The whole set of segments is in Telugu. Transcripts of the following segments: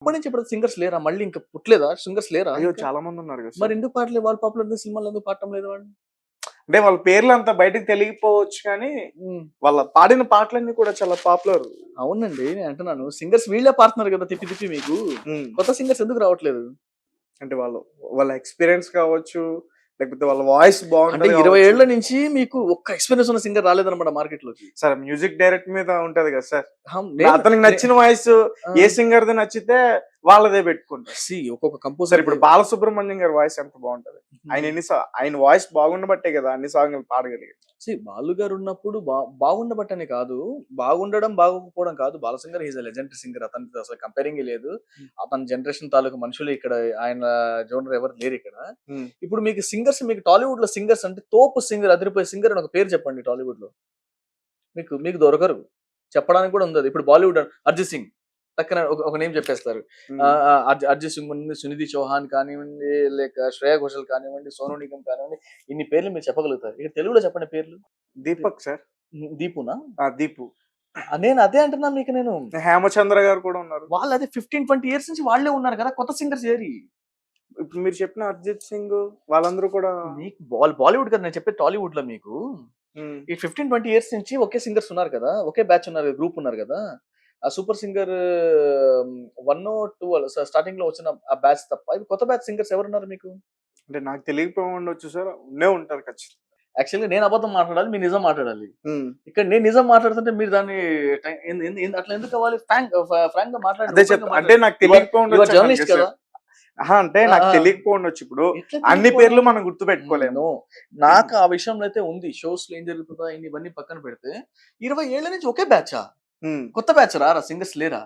అప్పటి నుంచి ఇప్పుడు సింగర్స్ లేరా? మళ్ళీ ఇంకా పుట్టలేదా? సింగర్స్ లేరా అయ్యో! ఇంకా? చాలా మందున్నారు గదా మరి సార్. ఎందుకు పాడట్లేదు? వాళ్ళు పాపులర్ ఉంది సినిమాల్లో ఎందుకు పాడటం లేదు వాళ్ళు? అంటే వాళ్ళ పేర్లంత బయటకి తెలియకపోవచ్చు కానీ, హ్మ్. వాళ్ళ పాడిన పాటలన్నీ కూడా చాలా పాపులర్. అవునండి. నేను అంటున్నాను. సింగర్స్ వీళ్ళే పాడుతున్నారు గదా! తిప్పి తిప్పి మీకు. హ్మ్. కొత్త సింగర్స్ ఎందుకు రావట్లేదు? అంటే వాళ్ళ ఎక్స్‌పీరియన్స్ కావచ్చు, లేకపోతే వాళ్ళ వాయిస్ అంటే బావుంటది 20 గావచ్చు. ఏళ్ల నుంచి మీకు ఒక్క ఎక్స్‌పీరియన్స్ ఉన్న సింగర్ రాలేదన్నమాట మార్కెట్‌లోకి. సార్ మ్యూజిక్ డైరెక్ట్ మీద ఉంటది గదా సార్. నేను అతనికి నే నచ్చిన వాయిస్ ఆ! ఏ సింగర్‌ది నచ్చితే వాళ్ళదే పెట్టుకుంటారు. ఒక్కొక్క సార్ కంపోజర్‌కి ఇప్పుడు 'బాలసుబ్రహ్మణ్యం' గారి వాయిస్ ఎంత బావుంటది. ఆయన హ్మ్. ఆయన వాయిస్ బాగుండబట్టే గదా అన్ని సాంగ్‌లు పాడగలిగాడు. బాలు గారున్నప్పుడు బాగుండబట్టనే కాదు. బాగుండడం, బాగోకపోవడం కాదు. బాలసింగర్ ఈస్ ఎ లెజెండరీ సింగర్. అతనితో అసలు కంపేరింగే లేదు. హ్మ్. అతని జనరేషన్ తాలూకు మనుషులు ఇక్కడ ఆయన జోనర్ ఎవరు లేరిక్కడ. హ్మ్. ఇప్పుడు మీకు సింగర్స్ మీకు టాలీవుడ్‌లో సింగర్స్ అంటే తోపు సింగర్, అదిరిపోయే సింగర్ అని ఒక పేరు చెప్పండి టాలీవుడ్‌లో. మీకు మీకు దొరకరు. చెప్పడానికి కూడా ఉండదు. ఇప్పుడు బాలీవుడ్ 'అరిజిత్ సింగ్' టక్కన ఒక నేమ్ చెప్పేస్తారు. హ్మ్. 'అరిజిత్ సింగ్' ఉంది, 'సునిధి చౌహాన్' కానివ్వండి, లేక 'శ్రేయ ఘోషల్' కానివ్వండి, 'సోనూ నిగమ్' కానివ్వండి, ఇన్ని పేర్లు మీరు చెప్పగలుగుతారు. ఇక తెలుగులో చెప్పండి పేర్లు. 'దీపక్' సార్. 'దీపునా?' 'దీపు.' నేను అదే అంటున్నా మీకు నేను. 'హేమచంద్ర' గారు కూడా ఉన్నారు. వాళ్ళు అదే 15, 20 ఇయర్స్ నుంచి వాళ్ళే ఉన్నారు కదా! కొత్త సింగర్స్ ఏరి. ఇప్పుడు మీరు చెప్పిన 'అరిజిత్ సింగ్' వాళ్ళందరూ కూడా. మీకు బాలీవుడ్ కదా! నేను చెప్పేది టాలీవుడ్‌లో మీకు. హ్మ్. ఈ 15, 20 ఇయర్స్ నుంచి ఒకే సింగర్స్ ఉన్నారు కదా! ఒకే బ్యాచ్ ఉన్నారు. గ్రూప్ ఉన్నారు కదా! ఆ 'సూపర్ సింగర్' 1, 2 స్టార్టింగ్‌లో వచ్చిన ఆ బ్యాచ్ తప్ప ఇప్పుడు కొత్త బ్యాచ్ సింగర్స్ ఎవరున్నారు మీకు? అంటే నాకు తెలియకపోయి ఉండొచ్చు సార్. ఉండే ఉంటారు ఖచ్చితంగా. యాక్చువల్‌గా నేను అబద్ధం మాట్లాడాలి. మీరు నిజం మాట్లాడాలి. హ్మ్. ఇక్కడ నేను నిజం మాట్లాడుతుంటే మీరు దాన్ని టై ఎందు ఎందు ఎందు అట్లా ఎందుకు అవ్వాలి? ఫ్రాంక్‌గా మాట్లాడండి. అదే ఓపెన్‌గా అంటే మాట్లాడండి. నాకు యూ ఆర్ తెలియకపోయి యూ ఆర్ ఉండొచ్చు అన్నాను జర్నలిస్ట్ కదా కదా! సార్. అహా! అంటే ఆ! నాకు ఆ! తెలియకపోయి ఉండొచ్చు. ఇప్పుడు ఎట్లా అన్ని తెలియకపోవడం? పేర్లు మనం గుర్తుపెట్టుకోలేము. నో. నాకు ఆ విషయంలో అయితే ఉంది. షోస్‌లో ఏం జరుగుతుందా ఇవన్నీ పక్కన పెడితే 20 ఏళ్ల నుంచి ఒకే బ్యాచా? హ్మ్. కొత్త బ్యాచ్ రారా? సింగర్స్ లేరా?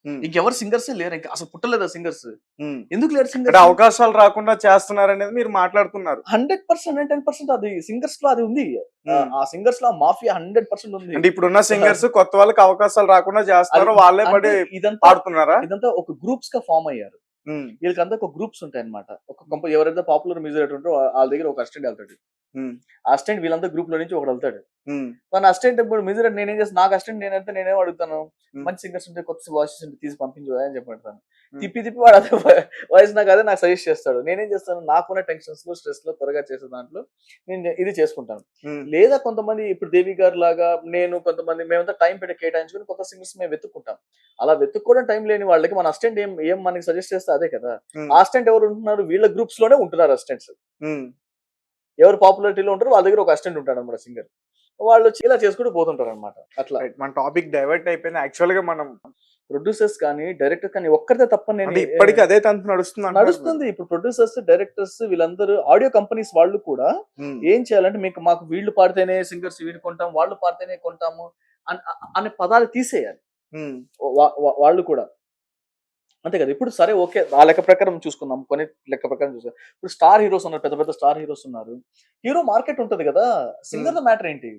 హ్మ్. ఇంకెవరు సింగర్సే లేరా? ఇంకా అసలు పుట్టలేదా సింగర్స్? హ్మ్. ఎందుకు లేరు అంటే సింగర్స్? అవకాశాలు రాకుండా చేస్తున్నారనేది మీరు మాట్లాడుతున్నారు. 100%, 110% అది సింగర్స్‌లో అది ఉంది. హ్మ్. ఆ సింగర్స్‌లో ఆ మాఫియా 100% ఉంది. అంటే ఇప్పుడున్న సింగర్స్ కొత్త వాళ్ళకి అవకాశాలు రాకుండా అది చేస్తున్నారు. వాళ్ళే అంటే పడి ఇదంతా పాడుతున్నారా? ఇదంతా ఒక గ్రూప్స్‌గా ఫార్మ్ అయ్యారు. హ్మ్. వీళ్ళకంతా ఒక గ్రూప్స్ ఉంటాయన్నమాట. ఎవరైతే పాపులర్ మ్యూజిక్ డైరెక్టర్ ఉంటారో ఆళ్ళ దగ్గర ఒక అసిస్టెంట్ ఎళ్తాడు. హ్మ్. ఆ అసిస్టెంట్ వీళ్ళంతా గ్రూప్‌లో నుంచి ఒకడెళ్తాడు. హ్మ్. మన అసిస్టెంట్ ఇప్పుడు మ్యూజిక్ డైరెక్టర్ నేనేం చేస్తాను, నాకు అసిస్టెంట్ నేనైతే నేనేం అడుగుతాను, హ్మ్. మంచి సింగర్స్ ఉంటే కొత్త వాయిసెస్ ఉంటే తీసి పంపించు అని చెప్పి పెడతాను. హ్మ్. తిప్పి తిప్పి వాడు అదే వాయిస్ నాకు సజెస్ట్ చేస్తాడు. నేనేం చేస్తాను, నాకున్న టెన్షన్స్‌లో, స్ట్రెస్‌లో త్వరగా చేసే దాంట్లో నేను ఇది చేసుకుంటాను. హ్మ్. లేదా కొంతమంది ఇప్పుడు 'దేవి' గారిలాగా నేను కొంతమంది మేమంతా టైం పెట్టి కేటాయించుకొని కొత్త సింగర్స్ మేము వెతుక్కుంటాం. అలా వెతుక్కోవడం టైం లేని వాళ్ళకి మన అసిస్టెంట్ ఏం ఏం మనకి సజెస్ట్ చేస్తే అదే కదా! హ్మ్. ఆ అసిస్టెంట్ ఎవరు ఉంటున్నారు, వీళ్ళ గ్రూప్స్‌లోనే ఉంటున్నారు అసిస్టెంట్స్. హ్మ్. ఎవరు పాపులారిటీలో ఉంటారో వాళ్ళ దగ్గర ఒక అసిస్టెంట్ ఉంటాడన్నమాట సింగర్. వాళ్ళొచ్చి ఇలా చేసుకుంటూ పోతుంటారన్నమాట. అట్లా. రైట్. మన టాపిక్ డైవర్ట్ అయిపోయింది. యాక్చువల్‌గా మనం ప్రొడ్యూసర్స్ కానీ, డైరెక్టర్ కానీ ఒక్కరిదే తప్పని నేను అంటే ఇప్పటికి అదే తంతు నడుస్తుందంటున్నారు మీరు. నడుస్తుంది. ఇప్పుడు ప్రొడ్యూసర్స్, డైరెక్టర్స్ వీళ్ళందరూ ఆడియో కంపెనీస్ వాళ్ళు కూడా హ్మ్. ఏం చేయాలంటే మాకు వీళ్ళు పాడితేనే సింగర్స్ వీళ్ళు కొంటాం, వాళ్ళు పాడితేనే కొంటాము అనే పదాలు తీసేయాలి. హ్మ్. వా వా వాళ్ళు కూడా. అంతే కదా! ఇప్పుడు సరే ఓకే. ఆ లెక్క ప్రకారం చూసుకుందాం. కొన్ని లెక్క ప్రకారం చూసాం. ఇప్పుడు స్టార్ హీరోస్ ఉన్నారు. పెద్ద పెద్ద స్టార్ హీరోస్ ఉన్నారు. హీరో మార్కెట్ ఉంటది గదా! హ్మ్. సింగర్‌లో మ్యాటర్ ఏంటి?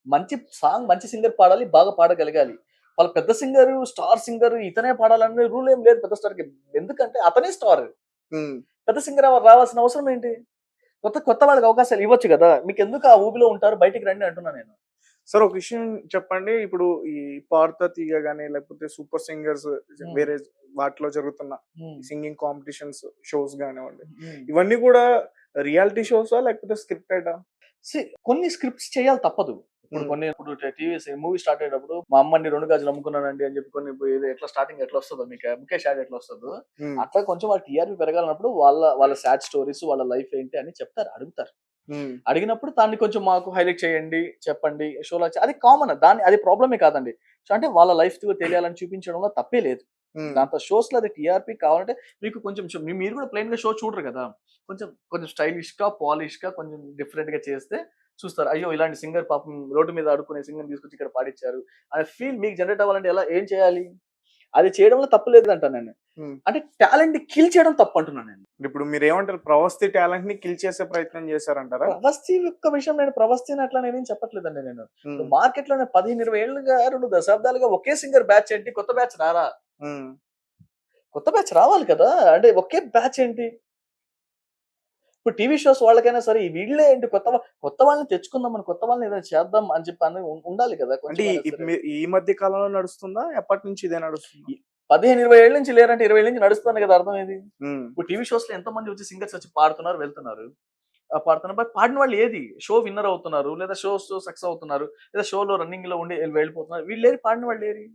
మంచి సాంగ్ మంచి సింగర్ పాడాలి. బాగా పాడగలగాలి. వాళ్ళ పెద్ద సింగరు, స్టార్ సింగర్ ఇతనే పాడాలనే రూల్ ఏం లేదు పెద్ద స్టార్‌కి. ఎందుకంటే అతనే స్టార్. హ్మ్. పెద్ద సింగర్ రావాల్సిన అవసరం ఏంటి? కొత్త కొత్త వాళ్ళకి అవకాశాలు ఇవ్వచ్చు గదా! మీకెందుకు ఆ ఊబిలో ఉంటారు బయటికి రండి అంటున్నా నేను. సార్ ఒక విషయం చెప్పండి. ఇప్పుడు ఈ 'పాడుతా తీగ' గాని, లేకపోతే సూపర్ సింగర్స్ హ్మ్. వేరే వాటిలో జరుగుతున్న హ్మ్. సింగింగ్ కాంపిటీషన్స్ షోస్ గానివ్వండి. హ్మ్. ఇవన్నీ కూడా రియాలిటీ షోసా? లేకపోతే స్క్రిప్టెడా? సీ కొన్ని స్క్రిప్ట్స్ చేయాలి తప్పదు. హ్మ్. ఇప్పుడు మూవీ స్టార్ట్ అయ్యేటప్పుడు మా అమ్మని 2 గాజులు అమ్ముకున్నానండి అని చెప్పి ఇది ఎట్లా స్టార్టింగ్ ఎట్లా వస్తదో మీకు ముఖేష్ యాడ్ ఎట్లా వస్తదో, హ్మ్. అట్లా కొంచెం వాళ్ళ టీఆర్‌పీ పెరగాలన్నప్పుడు వాళ్ళ సాడ్ స్టోరీస్, వాళ్ళ లైఫ్ ఏంటి అని చెప్తారు. అడుగుతారు. హ్మ్. అడిగినప్పుడు దాన్ని కొంచెం మాకు హైలైట్ చేయండి, చెప్పండి. షోలో అది కామన్. అది ప్రాబ్లమే కాదండి. సో, అంటే వాళ్ళ లైఫ్ తెలియాలని చూపించడంలో తప్పే లేదు. హ్మ్. దాంతో షోస్‌లో అది టీఆర్‌పీ కావాలంటే మీకు కొంచెం మీరు కూడా ప్లెయిన్‌గా షో చూడరు కదా! కొంచెం కొంచెం స్టైలిష్‌గా, పాలిష్‌గా కొంచెం డిఫరెంట్‌గా చేస్తే చూస్తారు. అయ్యో! ఇలాంటి సింగర్ పాపం రోడ్డు మీద ఆడుకునే సింగర్‌ని తీసుకొచ్చి ఇక్కడ పాడిచ్చారు. అనే ఫీల్ మీకు జనరేట్ అవ్వాలంటే ఏం చేయాలి? అది చేయడంలో తప్పు లేదంటాను నేను. హ్మ్. అంటే టాలెంట్‌ని కిల్ చేయడం తప్పంటున్నాను నేను. ఇప్పుడు మీరేమంటారు? 'ప్రవస్తి' టాలెంట్‌ని కిల్ చేసే ప్రయత్నం చేశారంటారా? ప్రవస్తిని అట్లా నేనేం చెప్పట్లేదండి నేను. హ్మ్. మార్కెట్‌లోనే 15, 20 ఏళ్లుగా 2 దశాబ్దాలుగా ఒకే సింగర్ బ్యాచ్ ఏంటి? కొత్త బ్యాచ్ రారా? హ్మ్. కొత్త బ్యాచ్ రావాలి కదా! అంటే ఒకే బ్యాచ్ ఏంటి? ఇప్పుడు టీవీ షోస్ వాళ్ళకైనా సరే వీళ్ళే ఏంటి కొత్త వాళ్ళని తెచ్చుకుందాం, మనం కొత్త వాళ్ళని ఏదైనా చేద్దాం అని చెప్పి ఉండాలి కదా! అంటే కొంచెమైనా ఈ సరే. ఈ మధ్య కాలంలో నడుస్తుందా? ఎప్పటినుంచి ఇదే నడుస్తుందా? 15-20 ఏళ్ళ నుంచి లేరంటే 20 ఏళ్ళ నుంచి నడుస్తుంది కదా అర్థం ఇది. ఉమ్, ఇప్పుడు టీవీ షోస్ లో ఎంతో మంది వచ్చి సింగర్స్ వచ్చి పాడుతున్నారు వెళ్తున్నారు. పాడుతున్నారు బట్ పాడిన వాళ్ళు ఏది షో విన్నర్ అవుతున్నారు, లేదా షోస్ సక్సెస్ అవుతున్నారు, లేదా షోలో రన్నింగ్ లో ఉండి వెళ్ళిపోతున్నారు. వీళ్ళు ఏరి పాడిన వాళ్ళు ఏరి.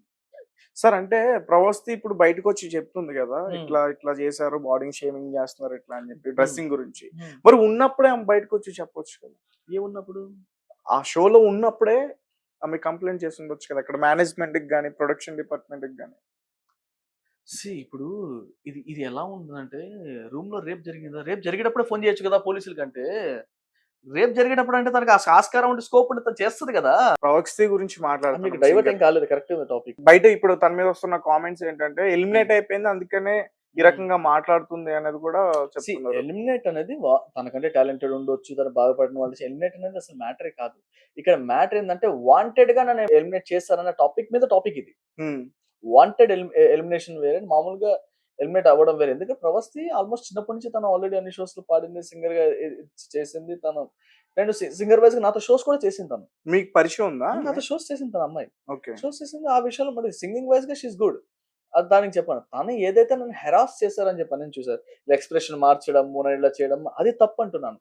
సార్ అంటే ప్రవస్తి ఇప్పుడు బయటకు వచ్చి చెప్తుంది కదా, ఉమ్, ఇట్లా ఇట్లా చేశారు, బాడీ షేమింగ్ చేస్తున్నారు ఇట్లా అని చెప్పి ఉమ్, డ్రెస్సింగ్ గురించి. ఉమ్. మరి ఉన్నప్పుడే ఆమె బయటకు వచ్చి చెప్పొచ్చు కదా, ఏమున్నప్పుడు ఆ షోలో ఉన్నప్పుడే ఆమె కంప్లైంట్ చేసి ఉండొచ్చు కదా, అక్కడ మేనేజ్మెంట్ కి కానీ ప్రొడక్షన్ డిపార్ట్మెంట్ కి కానీ. ఇప్పుడు ఇది ఇది ఎలా ఉందంటే, రూమ్ లో రేప్ జరిగిందా, రేప్ జరిగేటప్పుడే ఫోన్ చేయొచ్చు కదా పోలీసుల కంటే. రేప్ జరిగేటప్పుడు అంటే తనకి ఆస్కారం ఉంటే స్కోప్ ఉంటే తను చేస్తుంది కదా. ప్రవస్తి గురించి మీకు మాట్లాడుతున్నాం డైవర్ట్ singer. ఏం కాలేదు, కరెక్ట్ టాపిక్. బయట ఇప్పుడు తన మీద వస్తున్న కామెంట్స్ ఏంటంటే ఎలిమినేట్ అయిపోయింది అందుకనే ఈ రకంగా మాట్లాడుతుంది అనేది కూడా చెప్తున్నారు. ఎలిమినేట్ అనేది తనకంటే టాలెంటెడ్ ఉండొచ్చు, తను బాగుపడిన వాళ్ళు ఎలిమినేట్ అనేది అసలు మ్యాటరే కాదు. ఇక్కడ మ్యాటర్ ఏంటంటే వాంటెడ్ గా నన్ను ఎలిమినేట్ చేస్తారన్న టాపిక్ మీద టాపిక్ ఇది. ఉమ్, వాంటెడ్ ఎలిమినేషన్ వేరే, మామూలుగా ఎలిమినేట్ అవ్వడం వేరే. ఎందుకంటే ప్రవస్తి ఆల్మోస్ట్ చిన్నప్పటి నుంచి తను ఆల్రెడీ అన్ని షోస్ లో పాడింది, సింగర్ గా చేసింది తను. నేను సింగర్ వైజ్ గా నాతో షోస్ కూడా చేసింది తను. మీకు పరిచయం ఉందా? నాతో షోస్ చేసింది తన అమ్మాయి. ఓకే. షోస్ చేసింది ఆ విషయంలో, మరి సింగింగ్ వైజ్ గా షీస్ గుడ్. అది దానికి చెప్పాను. తను ఏదైతే నన్ను హెరాస్ చేశారని చెప్పాను, నేను చూసారు ఎక్స్ప్రెషన్ మార్చడం, ఇలా చేయడం, అది తప్పు అంటున్నాను.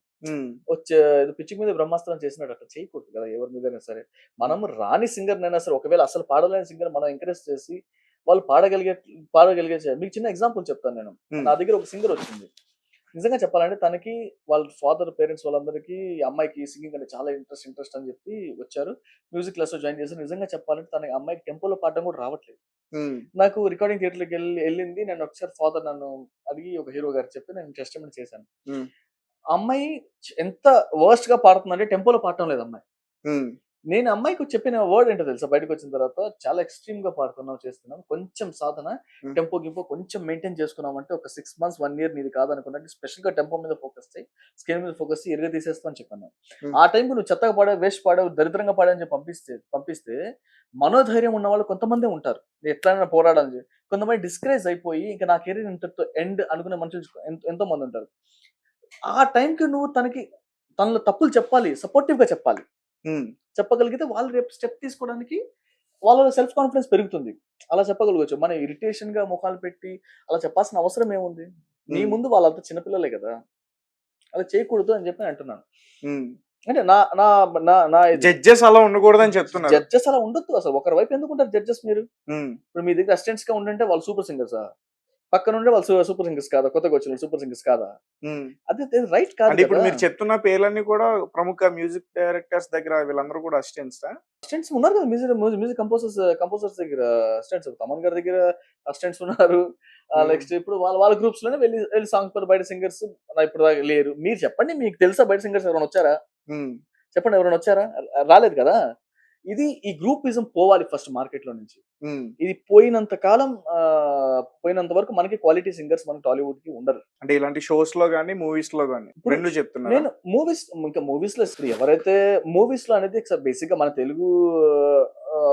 వచ్చే పిచ్చి మీద బ్రహ్మాస్త్రం చేసినట్టు అట్లా చేయకూడదు కదా ఎవరి మీదైనా సరే. మనం రాని సింగర్ నైనా సరే, ఒకవేళ అసలు పాడలేని సింగర్ మనం ఎంకరేజ్ చేసి వాళ్ళు పాడగలిగే మీకు చిన్న ఎగ్జాంపుల్ చెప్తాను నేను. నా దగ్గర ఒక సింగర్ వచ్చింది. నిజంగా చెప్పాలంటే తనకి వాళ్ళ ఫాదర్ పేరెంట్స్ వాళ్ళందరికీ ఈ అమ్మాయికి సింగింగ్ అంటే చాలా ఇంట్రెస్ట్ అని చెప్పి వచ్చారు. మ్యూజిక్ క్లాస్ లో జాయిన్ చేశారు. నిజంగా చెప్పాలంటే తన అమ్మాయికి టెంపోలో పాడడం కూడా రావట్లేదు. నాకు రికార్డింగ్ థియేటర్‌కి వెళ్ళింది. నేను ఒకసారి ఫాదర్ నన్ను అడిగి ఒక హీరో గారికి చెప్తే నేను టెస్టిమనీ చేశాను. ఆ అమ్మాయి ఎంత వర్స్ట్‌గా పాడుతుందంటే టెంపోలో పాడటం లేదు అమ్మాయి. నేను అమ్మాయికి చెప్పిన వర్డ్ ఏంటో తెలుసా, బయటకు వచ్చిన తర్వాత చాలా ఎక్స్‌ట్రీమ్ గా పాడుతున్నావు, చేస్తున్నావు. కొంచెం సాధన, టెంపో గింపో కొంచెం మెయింటైన్ చేసుకున్నామంటే ఒక 6 మంత్స్ 1 ఇయర్ నీది కాదనుకున్నట్టు స్పెషల్ గా టెంపో మీద ఫోకస్ చేయి, స్కేల్ మీద ఫోకస్ చేయి, ఇరగ తీసేస్తా అని చెప్పాను. ఆ టైంకి నువ్వు చెత్తగా పాడావు, వేస్ట్ పాడావు, దరిద్రంగా పాడావు అని చెప్పి పంపిస్తే మనోధైర్యం ఉన్న వాళ్ళు కొంతమందే ఉంటారు. ఎట్లైనా పోరాడాలని చెప్పి. కొంతమంది డిస్కరేజ్ అయిపోయి ఇంకా నా కెరీర్ ఇంతటితో ఎండ్ అనుకునే మనుషులు ఎంతో మంది ఉంటారు. ఆ టైంకి నువ్వు తనలో తప్పులు చెప్పాలి, సపోర్టివ్ గా చెప్పాలి. చెప్పగలిగితే వాళ్ళు రేపు స్టెప్ తీసుకోవడానికి వాళ్ళ సెల్ఫ్ కాన్ఫిడెన్స్ పెరుగుతుంది. అలా చెప్పగలగచ్చు. మన ఇరిటేషన్ గా ముఖాలు పెట్టి అలా చెప్పాల్సిన అవసరం ఏముంది? నీ ముందు వాళ్ళంతా చిన్నపిల్లలే కదా, అలా చేయకూడదు అని చెప్పి అంటున్నాను. అంటే నా నా నా నా జడ్జెస్ అలా ఉండకూడదని చెప్తున్నారు. జడ్జెస్ అలా ఉండొద్దు అసలు. ఒకరి వైపు ఎందుకు ఉంటారు జడ్జెస్ మీరు? ఇప్పుడు మీ దగ్గర అసిస్టెంట్స్ గా ఉండంటే వాళ్ళు సూపర్ సింగర్సా? పక్కన ఉండే వాళ్ళు సూపర్ సింగర్స్ కాదా? కొత్తగా వచ్చిన సూపర్ సింగర్స్ కాదా? అది రైట్ కాదు. అంటే ఇప్పుడు మీరు చెప్తున్న పేర్లన్నీ కూడా ప్రముఖ మ్యూజిక్ డైరెక్టర్స్ దగ్గర వీళ్ళందరూ కూడా అసిస్టెంట్స్ ఉన్నారు కదా, మ్యూజిక్ కంపోజర్స్ దగ్గర అసిస్టెంట్స్. తమన్ గారి దగ్గర అసిస్టెంట్స్ ఉన్నారు. నెక్స్ట్ ఇప్పుడు వాళ్ళ గ్రూప్స్ లోనే వెళ్ళి సాంగ్స్ పర్ బయట సింగర్స్ ఇప్పుడు దాకా లేరు. మీరు చెప్పండి, మీకు తెలుసా బయట సింగర్స్ ఎవరైనా వచ్చారా? చెప్పండి, ఎవరైనా వచ్చారా? రాలేదు కదా. ఇది ఈ గ్రూపిజం పోవాలి ఫస్ట్ మార్కెట్ లో నుంచి. ఇది పోయినంత కాలం పోయినంత వరకు మనకి క్వాలిటీ సింగర్స్ మనకి టాలీవుడ్ కి ఉండరు. అంటే ఇలాంటి షోస్ లో గానీ మూవీస్ లో గానీ రెండు చెప్తున్నారు. నేను మూవీస్ లో ఎవరైతే మూవీస్ లో అనేది బేసిక్ గా మన తెలుగు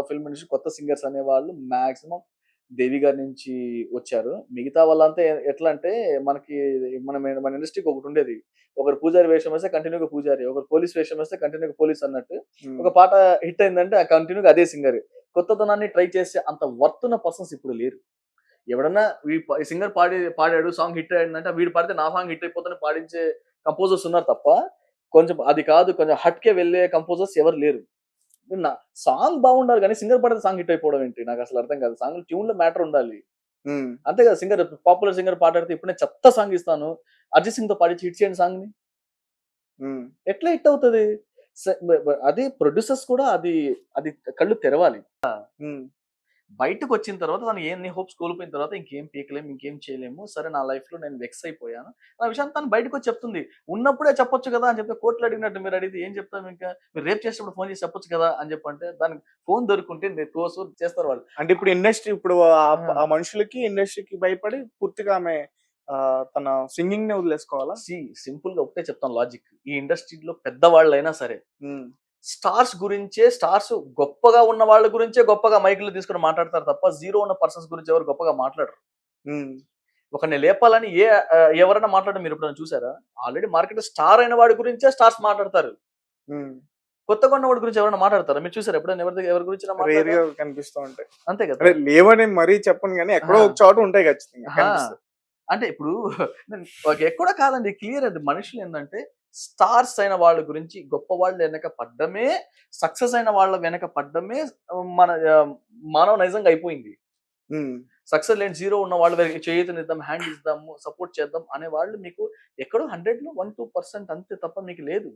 ఫిల్మ్ ఇండస్ట్రీ కొత్త సింగర్స్ అనే వాళ్ళు మాక్సిమం దేవి గారి నుంచి వచ్చారు. మిగతా వాళ్ళంతా ఎట్లా అంటే మనకి మన ఇండస్ట్రీకి ఒకటి ఉండేది, ఒకరు పూజారి వేషం వేస్తే కంటిన్యూగా పూజారి, ఒకరు పోలీస్ వేషం వేస్తే కంటిన్యూగా పోలీస్ అన్నట్టు. ఒక పాట హిట్ అయిందంటే ఆ కంటిన్యూగా అదే సింగర్. కొత్తదనాన్ని ట్రై చేసే అంత వర్త్ ఉన్న పర్సన్స్ ఇప్పుడు లేరు. ఎవడన్నా సింగర్ పాడాడు, సాంగ్ హిట్ అయ్యిందంటే వీడు పాడితే నా సాంగ్ హిట్ అయిపోతుందని పాడించే కంపోజర్స్ ఉన్నారు తప్ప కొంచెం అది కాదు, కొంచెం హట్కే వెళ్ళే కంపోజర్స్ ఎవరు లేరు. సాంగ్ బాగుండాలి కానీ సింగర్ పాడితే సాంగ్ హిట్ అయిపోవడం ఏంటి నాకు అసలు అర్థం కాదు. సాంగ్ ట్యూన్ లో మ్యాటర్ ఉండాలి అంతే కదా. సింగర్ పాపులర్ సింగర్ పాడితే ఇప్పుడు నేను చెత్త సాంగ్ ఇస్తాను, అర్జిత్ సింగ్ తో పాడించి హిట్ చేయండి సాంగ్ ని, ఎట్లా హిట్ అవుతుంది? అది ప్రొడ్యూసర్స్ కూడా అది కళ్ళు తెరవాలి. బయటకు వచ్చిన తర్వాత తను ఎన్ని హోప్స్ కోల్పోయిన తర్వాత ఇంకేం పీకలేము, ఇంకేం చేయలేము, సరే నా లైఫ్ లో నేను వెక్స్ అయిపోయాను ఆ విషయాన్ని తను బయటకు వచ్చి చెప్తుంది. ఉన్నప్పుడే చెప్పొచ్చు కదా అని చెప్తే, కోర్టులు అడిగినట్టు మీరు అడిగితే ఏం చెప్తాం? ఇంకా మీరు రేప్ చేసినప్పుడు ఫోన్ చేసి చెప్పొచ్చు కదా అని చెప్పంటే దానికి ఫోన్ దొరుకుంటే చేస్తారు వాళ్ళు. అంటే ఇప్పుడు ఇండస్ట్రీ ఆ మనుషులకి ఇండస్ట్రీకి భయపడి పూర్తిగా ఆమె తన సింగింగ్ నే వదిలేసుకోవాలా? సింపుల్ గా ఒకటే చెప్తాను లాజిక్. ఈ ఇండస్ట్రీలో పెద్దవాళ్ళైనా సరే స్టార్స్ గురించే, స్టార్స్ గొప్పగా ఉన్న వాళ్ళ గురించే గొప్పగా మైకులు తీసుకుని మాట్లాడతారు తప్ప జీరో ఉన్న పర్సన్స్ గురించి ఎవరు గొప్పగా మాట్లాడరు. ఒకరిని లేపాలని ఎవరైనా మాట్లాడడం మీరు ఎప్పుడైనా చూసారా? ఆల్రెడీ మార్కెట్ స్టార్ అయిన వాడి గురించే స్టార్స్ మాట్లాడతారు. కొత్త కొన్నవాడి గురించి ఎవరైనా మాట్లాడతారా? మీరు చూసారా ఎప్పుడైనా ఎవరి గురించి రేర్ మాట్లాడారా? గా కనిపిస్తూ ఉంటాయి. అంతే కదా! అంటే లేవని మరీ చెప్పను గానీ ఎక్కడో ఆ! ఒక చోట ఉంటాయి ఖచ్చితంగా ఆ! కనిపిస్తాయి. అంటే ఇప్పుడు ఎక్కడో కాదండి, క్లియర్ అది. మనుషులు ఏందంటే స్టార్స్ అయిన వాళ్ళ గురించి, గొప్ప వాళ్ళు వెనక పడ్డమే, సక్సెస్ అయిన వాళ్ళ వెనక పడ్డమే మన మానవ నైజంగా అయిపోయింది. హ్మ్. సక్సెస్ లేని జీరో ఉన్న వాళ్ళ దగ్గరికి చేయూతనిద్దాం, హ్యాండ్ ఇద్దాము, సపోర్ట్ చేద్దాం అనే వాళ్ళు మీకు ఎక్కడో 100లో 1, 2% అంతే తప్ప మీకు లేదు.